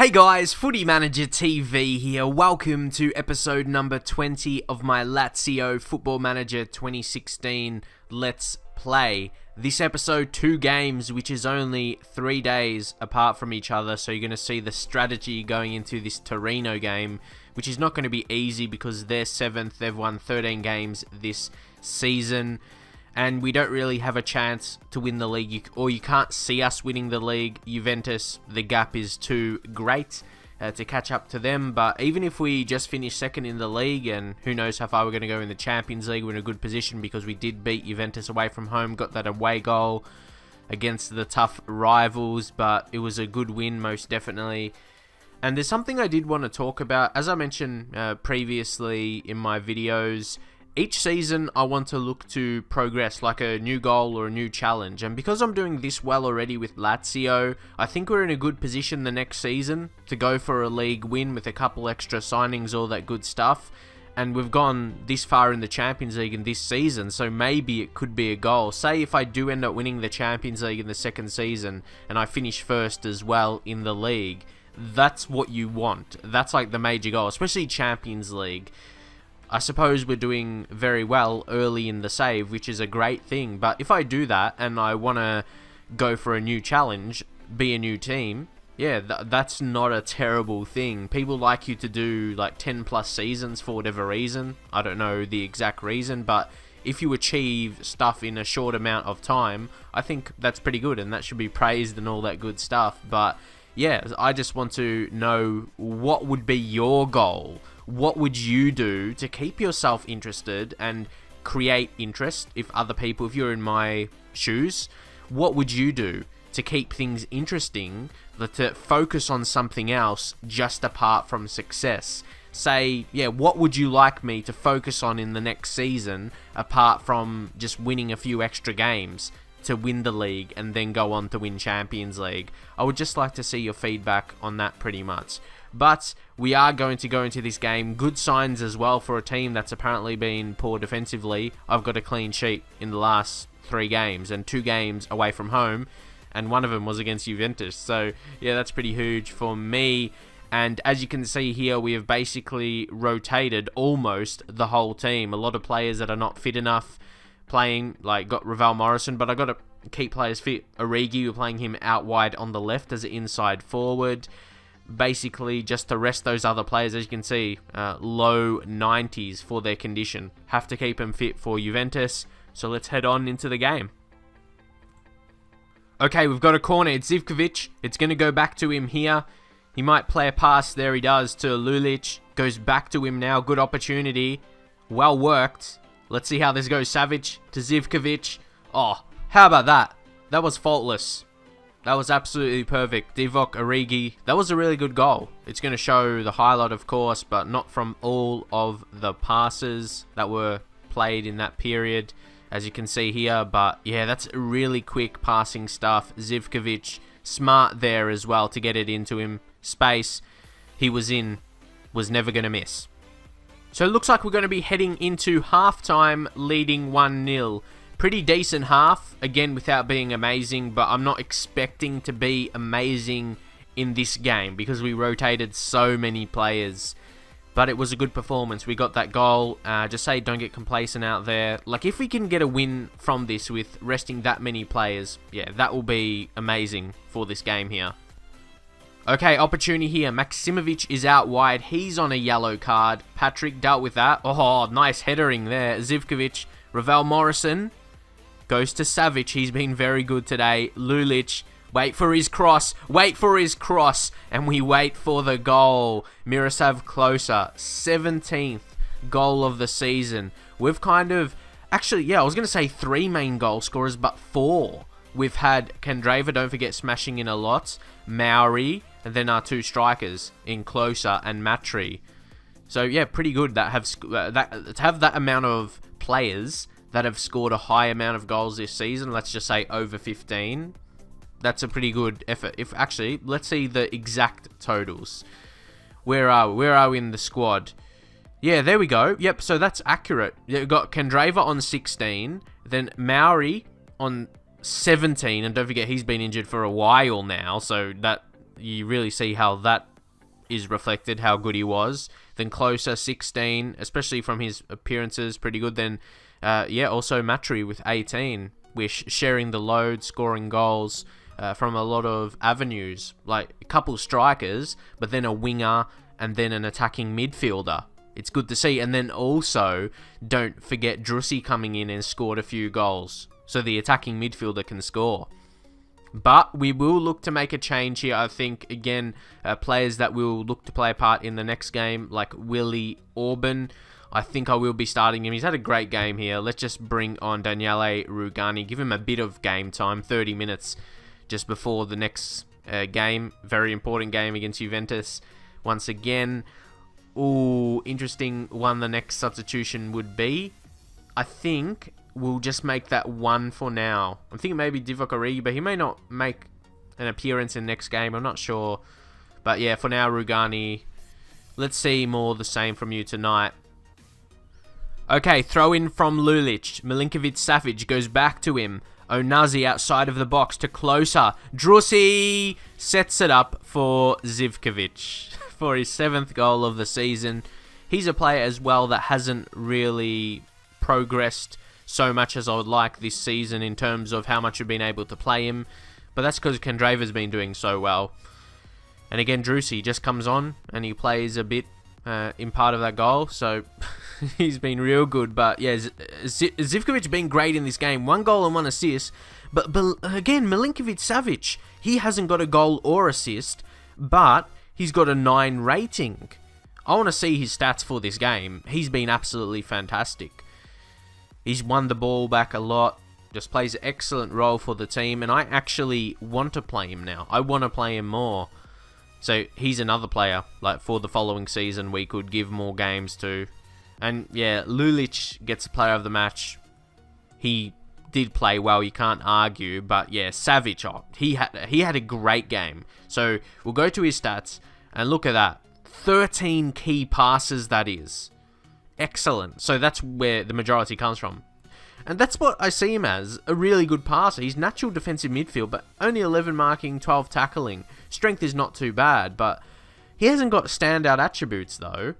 Hey guys, Footy Manager TV here. Welcome to episode number 20 of my Lazio Football Manager 2016 Let's Play. This episode, 2 games, which is only 3 days apart from each other, so you're going to see the strategy going into this Torino game, which is not going to be easy because they're 7th, they've won 13 games this season, and we don't really have a chance to win the league, or you can't see us winning the league. Juventus, the gap is too great to catch up to them, but even if we just finish second in the league, and who knows how far we're going to go in the Champions League, we're in a good position because we did beat Juventus away from home, got that away goal against the tough rivals, but it was a good win most definitely. And there's something I did want to talk about. As I mentioned previously in my videos, each season I want to look to progress, like a new goal or a new challenge, and because I'm doing this well already with Lazio, I think we're in a good position the next season to go for a league win with a couple extra signings, all that good stuff, and we've gone this far in the Champions League in this season, so maybe it could be a goal. Say if I do end up winning the Champions League in the second season and I finish first as well in the league, that's what you want. That's like the major goal, especially Champions League. I suppose we're doing very well early in the save, which is a great thing. But if I do that and I want to go for a new challenge, be a new team, yeah, that's not a terrible thing. People like you to do like 10 plus seasons for whatever reason. I don't know the exact reason, but if you achieve stuff in a short amount of time, I think that's pretty good and that should be praised and all that good stuff. But yeah, I just want to know, what would be your goal? What would you do to keep yourself interested and create interest? If you're in my shoes, what would you do to keep things interesting, to focus on something else just apart from success? Say, yeah, what would you like me to focus on in the next season apart from just winning a few extra games to win the league and then go on to win Champions League? I would just like to see your feedback on that pretty much. But we are going to go into this game. Good signs as well for a team that's apparently been poor defensively. I've got a clean sheet in the last 3 games and 2 games away from home, and one of them was against Juventus. So yeah, that's pretty huge for me. And as you can see here, we have basically rotated almost the whole team. A lot of players that are not fit enough playing, like got Ravel Morrison, but I got to keep players fit. Origi, we're playing him out wide on the left as an inside forward, basically just to rest those other players. As you can see, low 90s for their condition. Have to keep them fit for Juventus. So let's head on into the game. Okay, we've got a corner. It's Zivkovic. It's going to go back to him here. He might play a pass. There he does to Lulic. Goes back to him now. Good opportunity. Well worked. Let's see how this goes. Savic to Zivkovic. Oh, how about that? That was faultless. That was absolutely perfect. Divock Origi. That was a really good goal. It's going to show the highlight, of course, but not from all of the passes that were played in that period, as you can see here. But yeah, that's really quick passing stuff. Zivkovic, smart there as well to get it into him. Space he was in, was never going to miss. So it looks like we're going to be heading into halftime leading 1-0. Pretty decent half, again without being amazing, but I'm not expecting to be amazing in this game because we rotated so many players. But it was a good performance. We got that goal. Just say don't get complacent out there. Like, if we can get a win from this with resting that many players, yeah, that will be amazing for this game here. Okay, opportunity here. Maksimovic is out wide. He's on a yellow card. Patrick dealt with that. Oh, nice headering there. Zivkovic, Ravel Morrison goes to Savic. He's been very good today. Lulic, wait for his cross. Wait for his cross. And we wait for the goal. Miroslav Klose, 17th goal of the season. We've kind of... Actually, yeah, I was going to say 3 main goal scorers, but 4. We've had Candreva, don't forget, smashing in a lot. Mauri, and then our 2 strikers in Klose and Matri. So yeah, pretty good that have to have that amount of players that have scored a high amount of goals this season. Let's just say over 15. That's a pretty good effort. If actually, let's see the exact totals. Where are we in the squad? Yeah, there we go. Yep, so that's accurate. You've got Candreva on 16, then Mauri on 17, and don't forget he's been injured for a while now, so that you really see how that is reflected how good he was. Then Closer, 16, especially from his appearances, pretty good. Then, also Matri with 18. We're sharing the load, scoring goals from a lot of avenues, like a couple strikers, but then a winger and then an attacking midfielder. It's good to see. And then also, don't forget Drussi coming in and scored a few goals, so the attacking midfielder can score. But we will look to make a change here. I think, again, players that will look to play a part in the next game, like Willie Orban, I think I will be starting him. He's had a great game here. Let's just bring on Daniele Rugani. Give him a bit of game time, 30 minutes just before the next game. Very important game against Juventus. Once again, interesting one the next substitution would be. I think we'll just make that one for now. I'm thinking maybe Divock Origi, but he may not make an appearance in next game. I'm not sure. But yeah, for now, Rugani. Let's see more the same from you tonight. Okay, throw in from Lulic. Milinkovic-Savic goes back to him. Onazi outside of the box to Closer. Drussi sets it up for Zivkovic for his 7th goal of the season. He's a player as well that hasn't really progressed so much as I would like this season in terms of how much we've been able to play him. But that's because Candreva's been doing so well. And again, Drussi just comes on and he plays a bit in part of that goal. So he's been real good. But yeah, Zivkovic been great in this game. 1 goal and 1 assist. But again, Milinkovic-Savic, he hasn't got a goal or assist, but he's got a 9 rating. I want to see his stats for this game. He's been absolutely fantastic. He's won the ball back a lot. Just plays an excellent role for the team. And I actually want to play him now. I want to play him more. So he's another player, like, for the following season we could give more games to. And yeah, Lulic gets the player of the match. He did play well, you can't argue. But yeah, Savic, he had a great game. So we'll go to his stats and look at that. 13 key passes, that is. Excellent. So that's where the majority comes from. And that's what I see him as, a really good passer. He's natural defensive midfield, but only 11 marking, 12 tackling. Strength is not too bad, but he hasn't got standout attributes, though.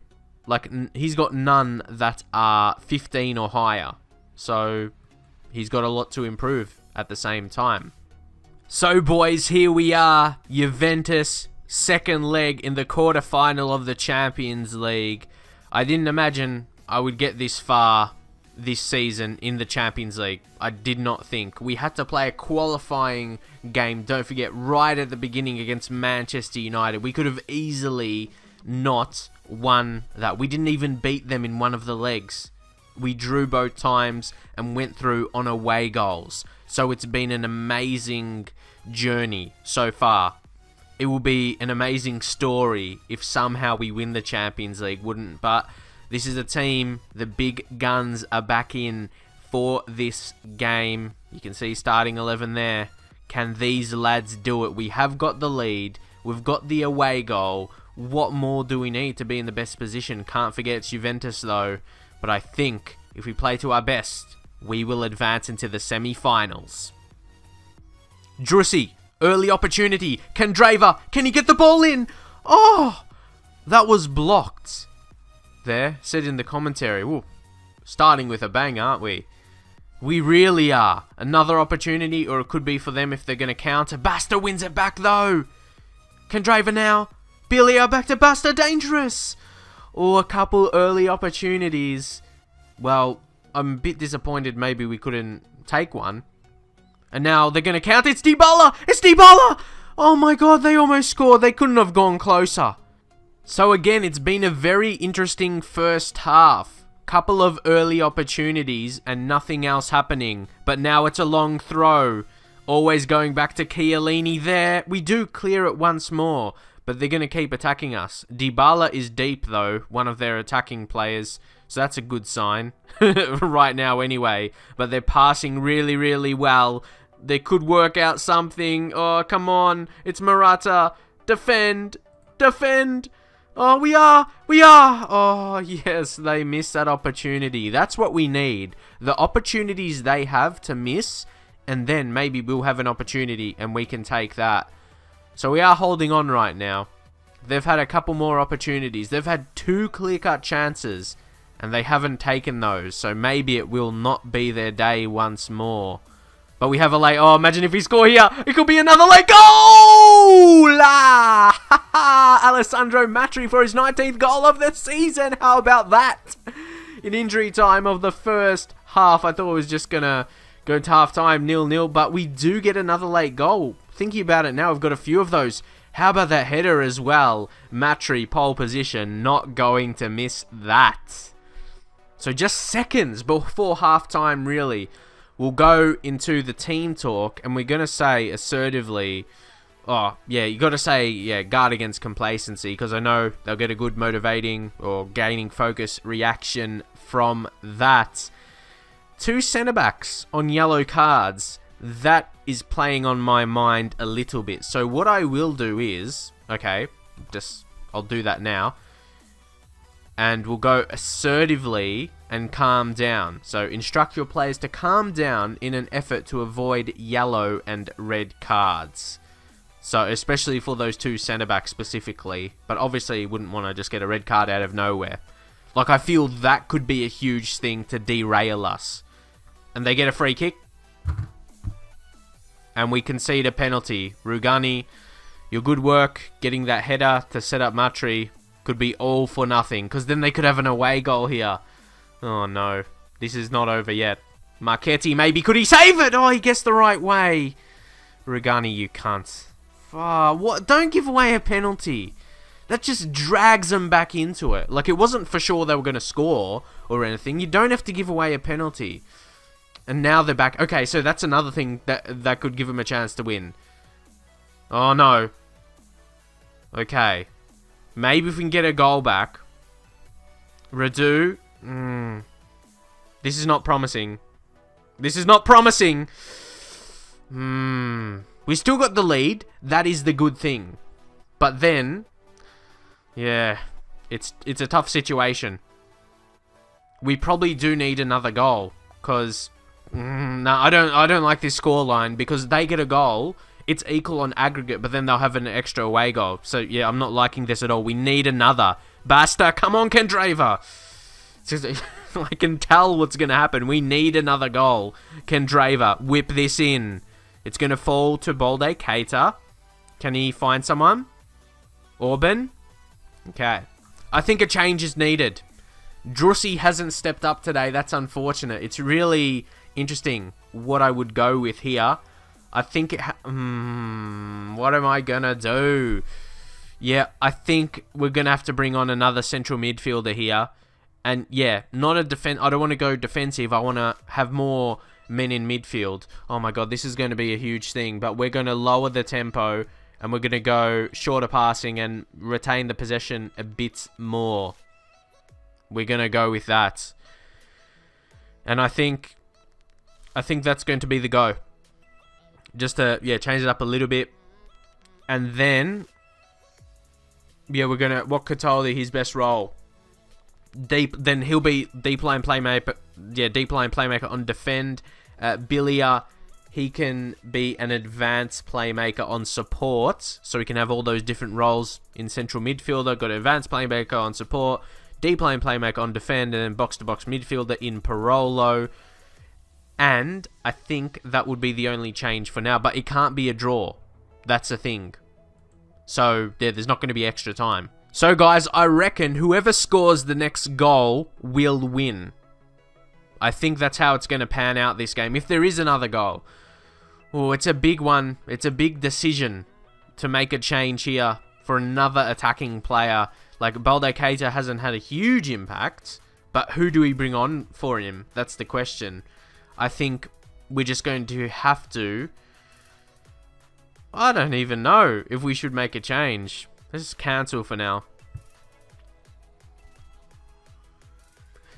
Like, he's got none that are 15 or higher. So he's got a lot to improve at the same time. So, boys, here we are. Juventus, second leg in the quarterfinal of the Champions League. I didn't imagine I would get this far this season in the Champions League. I did not think. We had to play a qualifying game, don't forget, right at the beginning against Manchester United. We could have easily not won that. We didn't even beat them in one of the legs. We drew both times and went through on away goals. So it's been an amazing journey so far. It will be an amazing story if somehow we win the Champions League, wouldn't? But this is a team, the big guns are back in for this game. You can see starting 11 there. Can these lads do it? We have got the lead. We've got the away goal. What more do we need to be in the best position? Can't forget it's Juventus though. But I think if we play to our best, we will advance into the semi-finals. Drussi. Early opportunity. Candreva. Can he get the ball in? Oh! That was blocked. There. Said in the commentary. Ooh, starting with a bang, aren't we? We really are. Another opportunity, or it could be for them if they're going to counter. Basta wins it back, though. Candreva now. Bilia back to Basta. Dangerous. Oh, a couple early opportunities. Well, I'm a bit disappointed maybe we couldn't take one. And now they're going to count. It's Dybala! It's Dybala! Oh my god, they almost scored. They couldn't have gone closer. So again, it's been a very interesting first half. Couple of early opportunities and nothing else happening. But now it's a long throw. Always going back to Chiellini there. We do clear it once more, but they're going to keep attacking us. Dybala is deep though, one of their attacking players. So that's a good sign right now anyway. But they're passing really, really well. They could work out something. Oh, come on. It's Morata. Defend. Defend. Oh, we are. Oh, yes, they missed that opportunity. That's what we need. The opportunities they have to miss, and then maybe we'll have an opportunity and we can take that. So we are holding on right now. They've had a couple more opportunities. They've had 2 clear-cut chances, and they haven't taken those. So maybe it will not be their day once more. But we have a late... Oh, imagine if we score here. It could be another late goal! Alessandro Matri for his 19th goal of the season. How about that? In injury time of the first half, I thought it was just going to go to half-time 0-0. But we do get another late goal. Thinking about it now, we've got a few of those. How about that header as well? Matri, pole position, not going to miss that. So just seconds before half-time, really. We'll go into the team talk, and we're going to say assertively, oh, yeah, you got to say, yeah, guard against complacency, because I know they'll get a good motivating or gaining focus reaction from that. 2 centre-backs on yellow cards. That is playing on my mind a little bit. So what I will do is, okay, I'll do that now. And we'll go assertively and calm down. So instruct your players to calm down in an effort to avoid yellow and red cards. So especially for those 2 centre-backs specifically. But obviously you wouldn't want to just get a red card out of nowhere. Like, I feel that could be a huge thing to derail us. And they get a free kick. And we concede a penalty. Rugani, your good work getting that header to set up Matri could be all for nothing. Because then they could have an away goal here. Oh no. This is not over yet. Marchetti, maybe. Could he save it? Oh, he guessed the right way. Rugani, you cunt. Oh, what? Don't give away a penalty. That just drags them back into it. Like, it wasn't for sure they were going to score or anything. You don't have to give away a penalty. And now they're back. Okay, so that's another thing that could give them a chance to win. Oh, no. Okay. Maybe if we can get a goal back. Radu. This is not promising. This is not promising. We still got the lead. That is the good thing. But then... yeah. It's a tough situation. We probably do need another goal. Because... no, I don't like this scoreline. Because they get a goal... it's equal on aggregate, but then they'll have an extra away goal. So, yeah, I'm not liking this at all. We need another. Basta, come on, Kendraver. I can tell what's going to happen. We need another goal. Kendraver, whip this in. It's going to fall to Balde Keita. Can he find someone? Orban? Okay. I think a change is needed. Drussi hasn't stepped up today. That's unfortunate. It's really interesting what I would go with here. I think it... what am I going to do? Yeah, I think we're going to have to bring on another central midfielder here. And yeah, not a defense. I don't want to go defensive. I want to have more men in midfield. Oh my god, this is going to be a huge thing. But we're going to lower the tempo. And we're going to go shorter passing and retain the possession a bit more. We're going to go with that. And I think that's going to be the go. Just to, yeah, change it up a little bit. And then, yeah, we're going to... what Katoli, his best role? Then he'll be deep line playmaker. Yeah, deep line playmaker on defend. Billia, he can be an advanced playmaker on support. So he can have all those different roles in central midfielder. Got an advanced playmaker on support. Deep line playmaker on defend. And then box-to-box midfielder in Parolo. And I think that would be the only change for now. But it can't be a draw. That's the thing. So, yeah, there's not going to be extra time. So, guys, I reckon whoever scores the next goal will win. I think that's how it's going to pan out this game. If there is another goal. Oh, it's a big one. It's a big decision to make a change here for another attacking player. Like, Balde Keita hasn't had a huge impact. But who do we bring on for him? That's the question. I think we're just going to have to... I don't even know if we should make a change. Let's just cancel for now.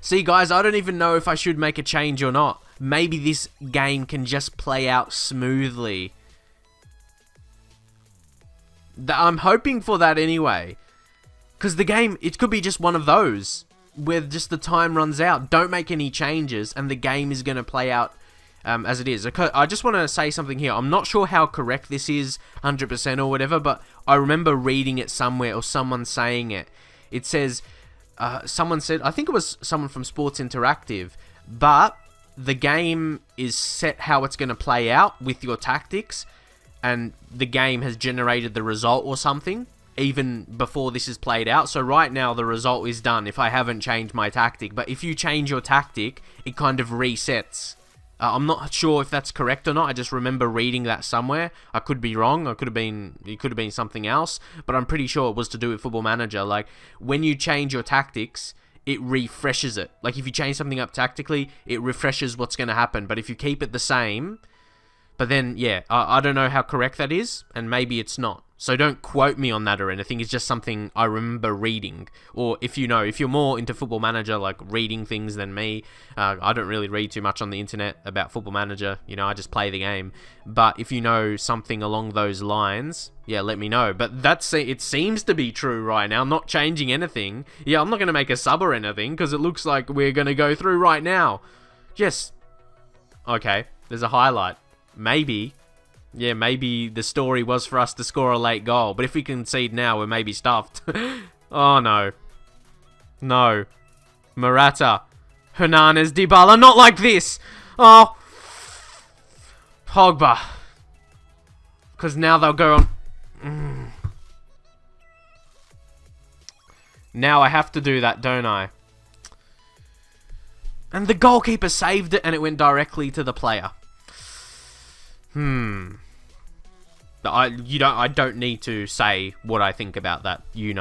See, guys, I don't even know if I should make a change or not. Maybe this game can just play out smoothly. I'm hoping for that anyway. Because the game, it could be just one of those. Where just the time runs out. Don't make any changes. And the game is going to play out as it is. I just want to say something here. I'm not sure how correct this is 100% or whatever, but I remember reading it somewhere or someone saying it. It says, someone said, I think it was someone from Sports Interactive, but the game is set how it's going to play out with your tactics, and the game has generated the result or something even before this is played out. So right now the result is done if I haven't changed my tactic, but if you change your tactic, it kind of resets. I'm not sure if that's correct or not. I just remember reading that somewhere. I could be wrong. It could have been something else, but I'm pretty sure it was to do with Football Manager. Like, when you change your tactics, it refreshes it. Like, if you change something up tactically, it refreshes what's going to happen. But if you keep it the same, but then, yeah, I don't know how correct that is, and maybe it's not. So don't quote me on that or anything. It's just something I remember reading. Or if you're more into Football Manager, like reading things than me, I don't really read too much on the internet about Football Manager. I just play the game. But if you know something along those lines, yeah, let me know. But it seems to be true right now. I'm not changing anything. Yeah, I'm not going to make a sub or anything because it looks like we're going to go through right now. Yes. Okay, there's a highlight. Maybe the story was for us to score a late goal. But if we concede now, we're maybe stuffed. Oh, no. No. Morata. Hernandez. Dybala. Not like this. Oh. Pogba. Because now they'll go on. Now I have to do that, don't I? And the goalkeeper saved it and it went directly to the player. I don't need to say what I think about that. You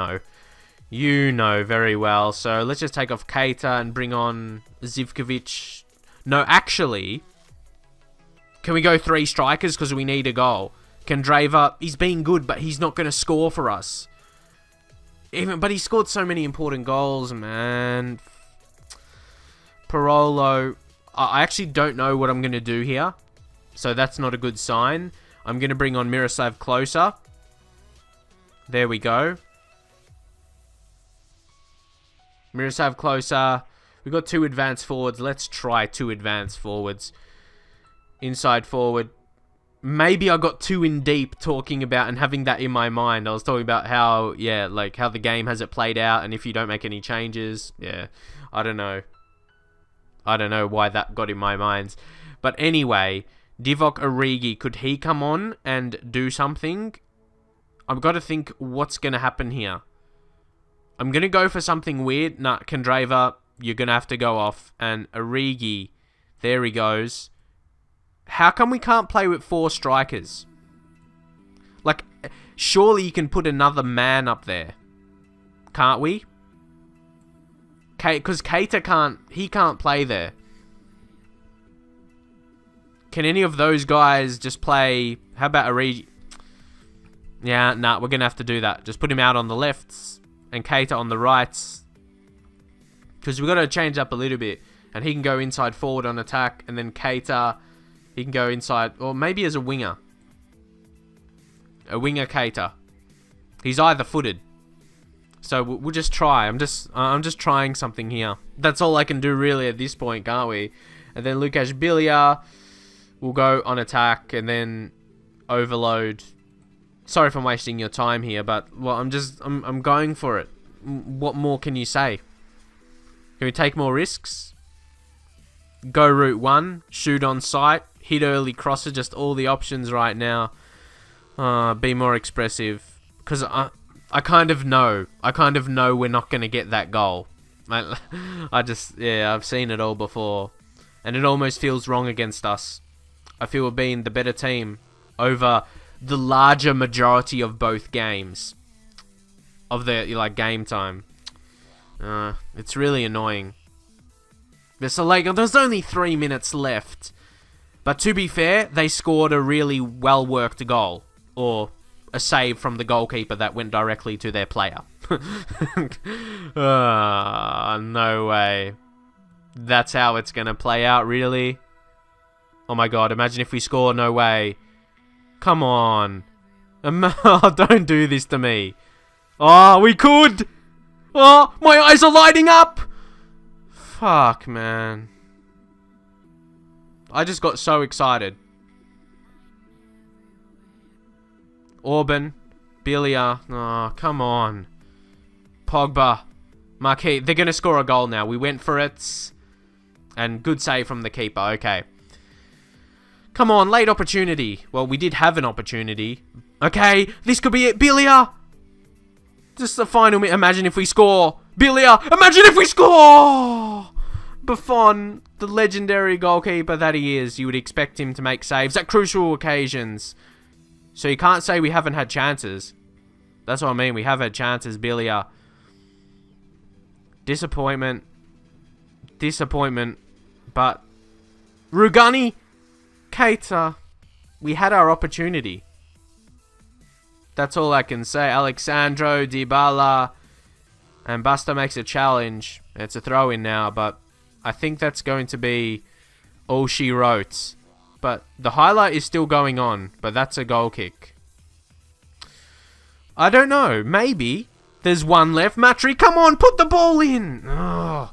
know very well. So let's just take off Keita and bring on Zivkovic. No, actually, can we go 3 strikers because we need a goal? Candreva, he's been good, but he's not going to score for us. But he scored so many important goals, man. Parolo, I actually don't know what I'm going to do here. So that's not a good sign. I'm going to bring on Miroslav Klose. There we go. Miroslav Klose. We've got 2 advanced forwards. Let's try 2 advanced forwards. Inside forward. Maybe I got too in deep talking about and having that in my mind. I was talking about how, how the game has it played out. And if you don't make any changes, I don't know. I don't know why that got in my mind. But anyway, Divock Origi, could he come on and do something? I've got to think what's going to happen here. I'm going to go for something weird. Nah, Candreva, you're going to have to go off. And Origi, there he goes. How come we can't play with 4 strikers? Like, surely you can put another man up there. Can't we? Because Keita can't play there. Can any of those guys just play? How about Origi? Yeah, nah, we're going to have to do that. Just put him out on the lefts and Keita on the rights. Because we've got to change up a little bit. And he can go inside forward on attack. And then Keita, he can go inside. Or maybe as a winger. A winger Keita. He's either footed. So we'll just try. I'm just trying something here. That's all I can do really at this point, can't we? And then Lukasz Bilia will go on attack and then overload. Sorry if I'm wasting your time here, but well, I'm going for it. What more can you say? Can we take more risks? Go route 1, shoot on sight, hit early crosser, just all the options right now. Be more expressive, because I kind of know we're not going to get that goal. I've seen it all before. And it almost feels wrong against us. I feel we're being the better team over the larger majority of both games. Of the, game time. It's really annoying. There's only 3 minutes left. But to be fair, they scored a really well-worked goal. Or a save from the goalkeeper that went directly to their player. No way. That's how it's going to play out, really? Oh my god, imagine if we score, no way. Come on. Don't do this to me. Oh, we could! Oh, my eyes are lighting up! Fuck, man. I just got so excited. Orban. Bilia. Oh, come on. Pogba. Marquis. They're going to score a goal now. We went for it. And good save from the keeper. Okay. Come on, late opportunity. Well, we did have an opportunity. Okay, this could be it. Bilia. Just the final minute. Imagine if we score. Bilia. Imagine if we score. Buffon, the legendary goalkeeper that he is. You would expect him to make saves at crucial occasions. So you can't say we haven't had chances. That's what I mean. We have had chances, Bilia. Disappointment. Disappointment. But Rugani, Keita, we had our opportunity. That's all I can say. Alexandro, Dybala, and Basta makes a challenge. It's a throw-in now, but I think that's going to be all she wrote. But the highlight is still going on, but that's a goal kick. I don't know. Maybe there's one left. Matri, come on, put the ball in. Oh.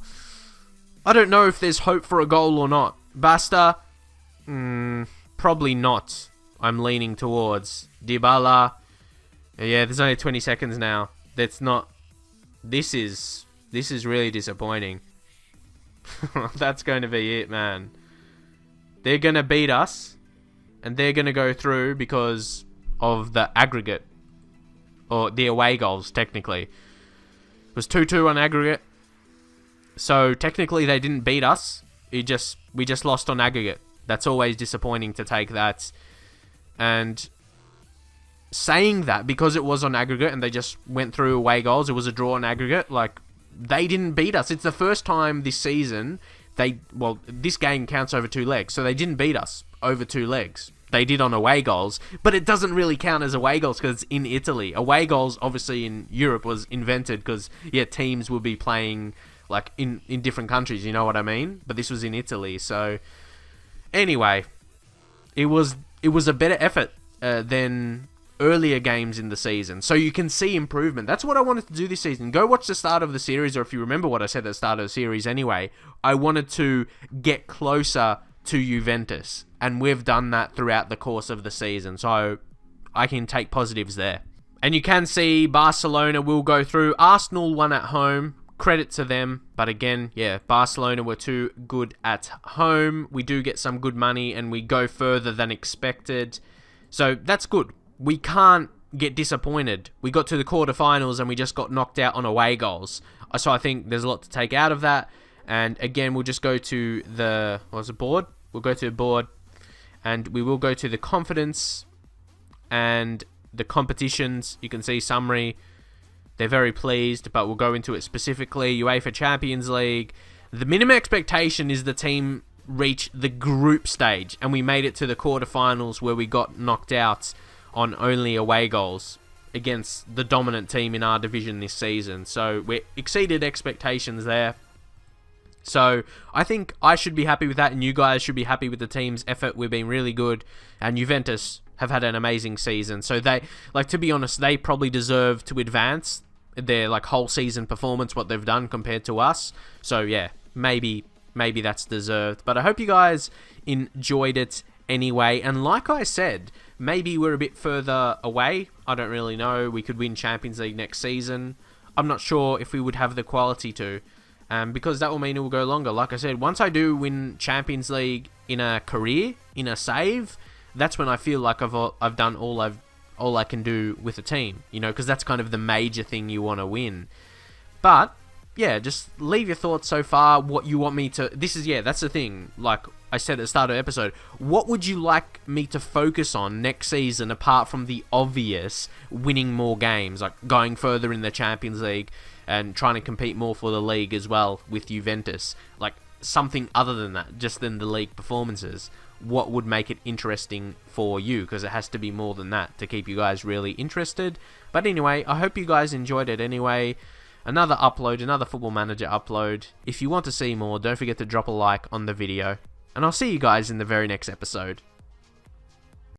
I don't know if there's hope for a goal or not. Basta, probably not. I'm leaning towards Dybala. Yeah, there's only 20 seconds now. That's not. This is really disappointing. That's going to be it, man. They're going to beat us, and they're going to go through because of the aggregate, or the away goals, technically. It was 2-2 on aggregate, so technically they didn't beat us. We just lost on aggregate. That's always disappointing to take that. And saying that, because it was on aggregate and they just went through away goals, it was a draw on aggregate, like, they didn't beat us. It's the first time this season this game counts over 2 legs, so they didn't beat us over 2 legs. They did on away goals, but it doesn't really count as away goals because it's in Italy. Away goals, obviously, in Europe was invented because, teams would be playing, like, in different countries, you know what I mean? But this was in Italy, so anyway, it was a better effort than earlier games in the season, so you can see improvement. That's what I wanted to do this season. Go watch the start of the series, or if you remember what I said at the start of the series anyway, I wanted to get closer to Juventus, and we've done that throughout the course of the season, so I can take positives there. And you can see Barcelona will go through. Arsenal won at home, credit to them, but again, Barcelona were too good at home. We do get some good money, and we go further than expected, so that's good. We can't get disappointed. We got to the quarterfinals and we just got knocked out on away goals. So I think there's a lot to take out of that. And again, we'll just go to the board. We'll go to the board, and we will go to the confidence and the competitions. You can see summary. They're very pleased, but we'll go into it specifically. UEFA Champions League. The minimum expectation is the team reach the group stage, and we made it to the quarterfinals where we got knocked out on only away goals against the dominant team in our division this season. So we exceeded expectations there. So I think I should be happy with that, and you guys should be happy with the team's effort. We've been really good, and Juventus have had an amazing season. So they, to be honest, they probably deserve to advance their whole season performance, what they've done compared to us. So yeah, maybe that's deserved. But I hope you guys enjoyed it anyway. And like I said, maybe we're a bit further away. I don't really know. We could win Champions League next season. I'm not sure if we would have the quality to, because that will mean it will go longer. Like I said, once I do win Champions League in a career, in a save, that's when I feel like I've done all I can do with a team. Because that's kind of the major thing you want to win. But yeah, just leave your thoughts so far. What you want me to... that's the thing. Like I said at the start of the episode, what would you like me to focus on next season apart from the obvious winning more games, like going further in the Champions League and trying to compete more for the league as well with Juventus? Like something other than that, just than the league performances. What would make it interesting for you? Because it has to be more than that to keep you guys really interested. But anyway, I hope you guys enjoyed it anyway. Another upload, another Football Manager upload. If you want to see more, don't forget to drop a like on the video. And I'll see you guys in the very next episode.